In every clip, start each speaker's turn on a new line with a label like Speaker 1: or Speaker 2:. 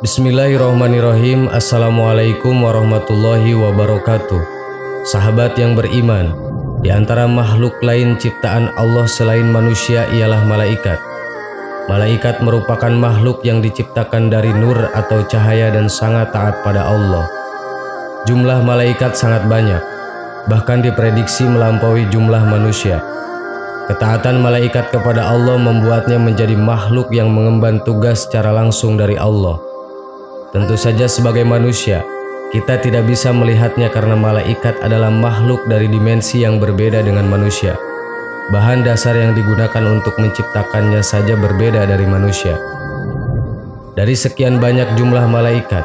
Speaker 1: Bismillahirrahmanirrahim. Assalamualaikum warahmatullahi wabarakatuh. Sahabat yang beriman, di antara makhluk lain ciptaan Allah selain manusia ialah malaikat. Malaikat merupakan makhluk yang diciptakan dari nur atau cahaya dan sangat taat pada Allah. Jumlah malaikat sangat banyak, bahkan diprediksi melampaui jumlah manusia. Ketaatan malaikat kepada Allah membuatnya menjadi makhluk yang mengemban tugas secara langsung dari Allah. Tentu saja sebagai manusia, kita tidak bisa melihatnya karena malaikat adalah makhluk dari dimensi yang berbeda dengan manusia. Bahan dasar yang digunakan untuk menciptakannya saja berbeda dari manusia. Dari sekian banyak jumlah malaikat,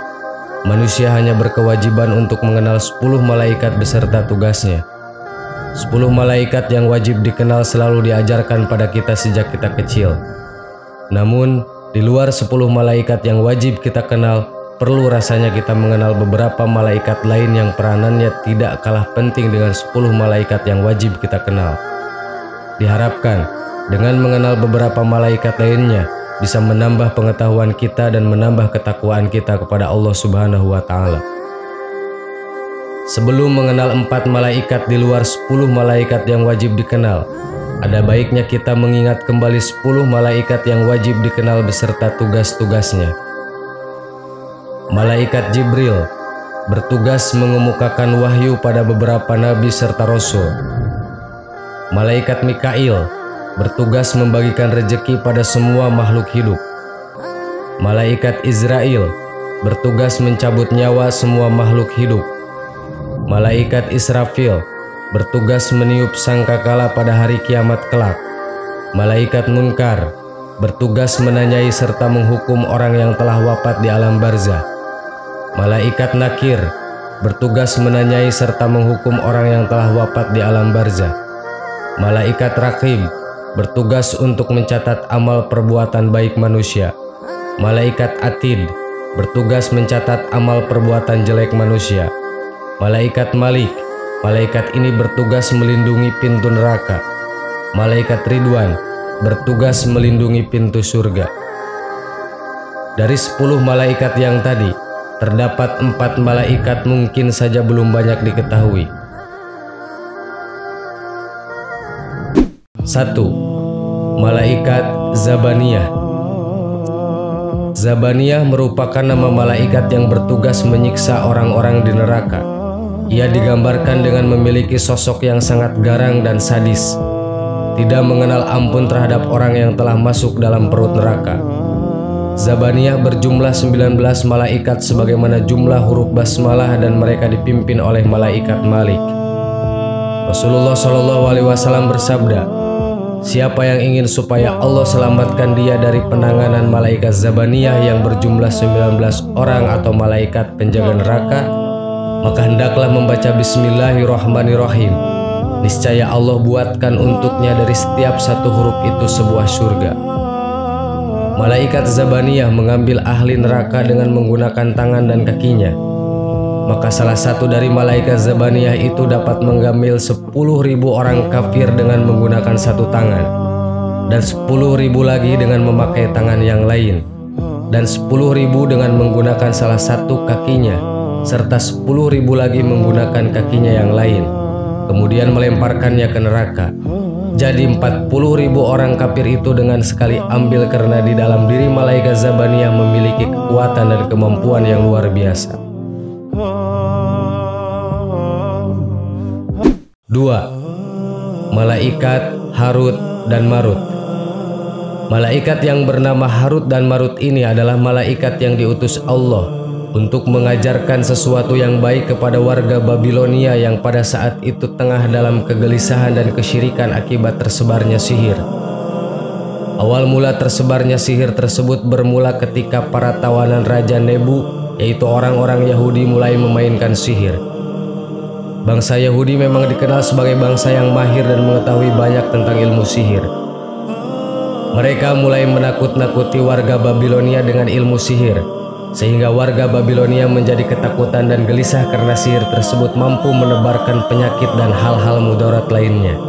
Speaker 1: manusia hanya berkewajiban untuk mengenal 10 malaikat beserta tugasnya. 10 malaikat yang wajib dikenal selalu diajarkan pada kita sejak kita kecil. Namun, di luar 10 malaikat yang wajib kita kenal, perlu rasanya kita mengenal beberapa malaikat lain yang peranannya tidak kalah penting dengan 10 malaikat yang wajib kita kenal. Diharapkan, dengan mengenal beberapa malaikat lainnya, bisa menambah pengetahuan kita dan menambah ketakwaan kita kepada Allah Subhanahu wa Ta'ala. Sebelum mengenal 4 malaikat di luar 10 malaikat yang wajib dikenal, ada baiknya kita mengingat kembali 10 malaikat yang wajib dikenal beserta tugas-tugasnya. Malaikat Jibril bertugas mengemukakan wahyu pada beberapa nabi serta rasul. Malaikat Mikail bertugas membagikan rezeki pada semua makhluk hidup. Malaikat Israel bertugas mencabut nyawa semua makhluk hidup. Malaikat Israfil bertugas meniup sangkakala pada hari kiamat kelak. Malaikat Munkar bertugas menanyai serta menghukum orang yang telah wafat di alam barzah. Malaikat Nakir bertugas menanyai serta menghukum orang yang telah wafat di alam barzah. Malaikat Raqib bertugas untuk mencatat amal perbuatan baik manusia. Malaikat Atid bertugas mencatat amal perbuatan jelek manusia. Malaikat Malik, malaikat ini bertugas melindungi pintu neraka. Malaikat Ridwan bertugas melindungi pintu surga. Dari 10 malaikat yang tadi, terdapat 4 malaikat mungkin saja belum banyak diketahui. 1. Malaikat Zabaniyah. Zabaniyah merupakan nama malaikat yang bertugas menyiksa orang-orang di neraka. Ia digambarkan dengan memiliki sosok yang sangat garang dan sadis, tidak mengenal ampun terhadap orang yang telah masuk dalam perut neraka. Zabaniyah berjumlah 19 malaikat sebagaimana jumlah huruf basmalah dan mereka dipimpin oleh malaikat Malik. Rasulullah SAW bersabda, "Siapa yang ingin supaya Allah selamatkan dia dari penanganan malaikat Zabaniyah yang berjumlah 19 orang atau malaikat penjaga neraka, maka hendaklah membaca Bismillahirrahmanirrahim. Niscaya Allah buatkan untuknya dari setiap satu huruf itu sebuah surga." Malaikat Zabaniyah mengambil ahli neraka dengan menggunakan tangan dan kakinya. Maka salah satu dari malaikat Zabaniyah itu dapat mengambil 10.000 orang kafir dengan menggunakan satu tangan, dan 10.000 lagi dengan memakai tangan yang lain, dan 10.000 dengan menggunakan salah satu kakinya, serta 10.000 lagi menggunakan kakinya yang lain, kemudian melemparkannya ke neraka. Jadi 40.000 orang kafir itu dengan sekali ambil karena di dalam diri malaikat Zabaniyah memiliki kekuatan dan kemampuan yang luar biasa. 2. Malaikat Harut dan Marut. Malaikat yang bernama Harut dan Marut ini adalah malaikat yang diutus Allah untuk mengajarkan sesuatu yang baik kepada warga Babilonia yang pada saat itu tengah dalam kegelisahan dan kesyirikan akibat tersebarnya sihir. Awal mula tersebarnya sihir tersebut bermula ketika para tawanan Raja Nebu, yaitu orang-orang Yahudi, mulai memainkan sihir. Bangsa Yahudi memang dikenal sebagai bangsa yang mahir dan mengetahui banyak tentang ilmu sihir. Mereka mulai menakut-nakuti warga Babilonia dengan ilmu sihir, sehingga warga Babilonia menjadi ketakutan dan gelisah karena sihir tersebut mampu menebarkan penyakit dan hal-hal mudarat lainnya.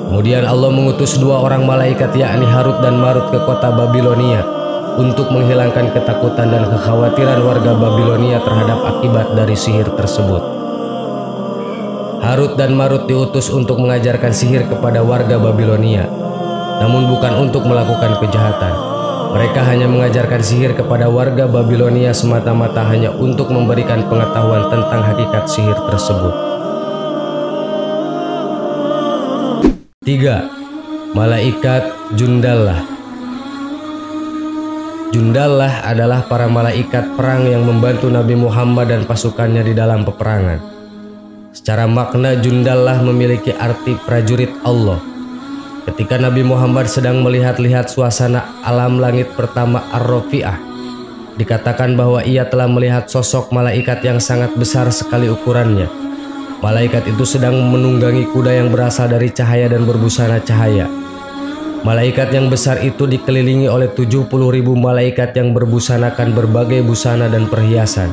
Speaker 1: Kemudian Allah mengutus 2 orang malaikat yakni Harut dan Marut ke kota Babilonia untuk menghilangkan ketakutan dan kekhawatiran warga Babilonia terhadap akibat dari sihir tersebut. Harut dan Marut diutus untuk mengajarkan sihir kepada warga Babilonia, namun bukan untuk melakukan kejahatan. Mereka hanya mengajarkan sihir kepada warga Babilonia semata-mata hanya untuk memberikan pengetahuan tentang hakikat sihir tersebut. 3. Malaikat Jundallah. Jundallah adalah para malaikat perang yang membantu Nabi Muhammad dan pasukannya di dalam peperangan. Secara makna, Jundallah memiliki arti prajurit Allah. Ketika Nabi Muhammad sedang melihat-lihat suasana alam langit pertama Ar-Rafi'ah, dikatakan bahwa ia telah melihat sosok malaikat yang sangat besar sekali ukurannya. Malaikat itu sedang menunggangi kuda yang berasal dari cahaya dan berbusana cahaya. Malaikat yang besar itu dikelilingi oleh 70.000 malaikat yang berbusanakan berbagai busana dan perhiasan.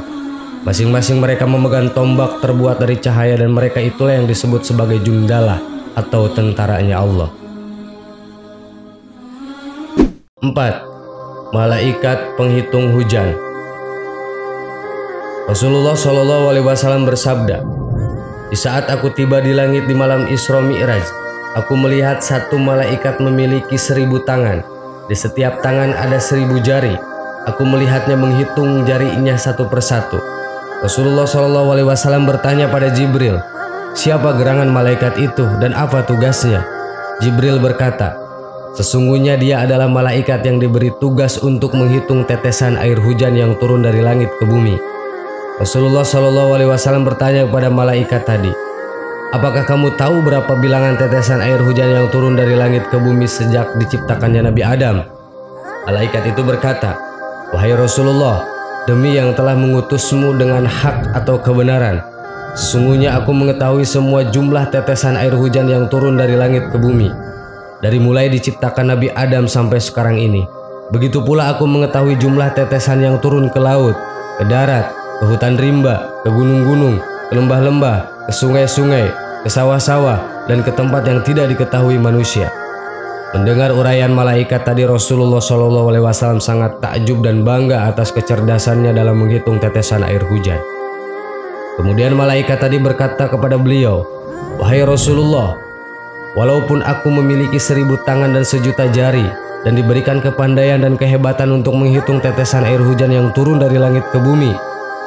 Speaker 1: Masing-masing mereka memegang tombak terbuat dari cahaya dan mereka itulah yang disebut sebagai Jundallah atau tentaranya Allah. 4. Malaikat penghitung hujan. Rasulullah SAW bersabda, "Di saat aku tiba di langit di malam Isra Mi'raj, aku melihat satu malaikat memiliki 1000 tangan. Di setiap tangan ada 1000 jari. Aku melihatnya menghitung jarinya satu persatu." Rasulullah SAW bertanya pada Jibril, "Siapa gerangan malaikat itu dan apa tugasnya?" Jibril berkata, "Sesungguhnya dia adalah malaikat yang diberi tugas untuk menghitung tetesan air hujan yang turun dari langit ke bumi." Rasulullah SAW bertanya kepada malaikat tadi, "Apakah kamu tahu berapa bilangan tetesan air hujan yang turun dari langit ke bumi sejak diciptakannya Nabi Adam?" Malaikat itu berkata, "Wahai Rasulullah, demi yang telah mengutusmu dengan hak atau kebenaran, sesungguhnya aku mengetahui semua jumlah tetesan air hujan yang turun dari langit ke bumi, dari mulai diciptakan Nabi Adam sampai sekarang ini. Begitu pula aku mengetahui jumlah tetesan yang turun ke laut, ke darat, ke hutan rimba, ke gunung-gunung, ke lembah-lembah, ke sungai-sungai, ke sawah-sawah, dan ke tempat yang tidak diketahui manusia." Mendengar uraian malaikat tadi, Rasulullah SAW sangat takjub dan bangga atas kecerdasannya dalam menghitung tetesan air hujan. Kemudian malaikat tadi berkata kepada beliau, "Wahai Rasulullah, walaupun aku memiliki 1000 tangan dan 1.000.000 jari, dan diberikan kepandaian dan kehebatan untuk menghitung tetesan air hujan yang turun dari langit ke bumi,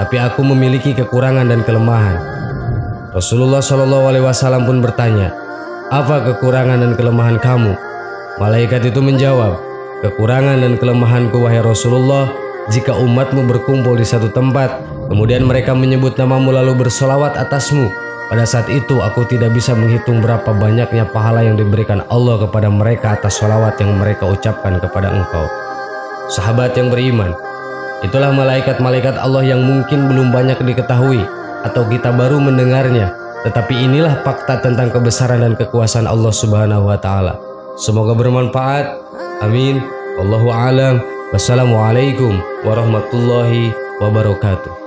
Speaker 1: tapi aku memiliki kekurangan dan kelemahan." Rasulullah SAW pun bertanya, "Apa kekurangan dan kelemahan kamu?" Malaikat itu menjawab, "Kekurangan dan kelemahanku, wahai Rasulullah, jika umatmu berkumpul di satu tempat, kemudian mereka menyebut namamu lalu bersolawat atasmu, pada saat itu aku tidak bisa menghitung berapa banyaknya pahala yang diberikan Allah kepada mereka atas solawat yang mereka ucapkan kepada engkau." Sahabat yang beriman, itulah malaikat-malaikat Allah yang mungkin belum banyak diketahui atau kita baru mendengarnya, tetapi inilah fakta tentang kebesaran dan kekuasaan Allah Subhanahu wa Ta'ala. Semoga bermanfaat. Amin. Wallahu a'lam. Wassalamualaikum warahmatullahi wabarakatuh.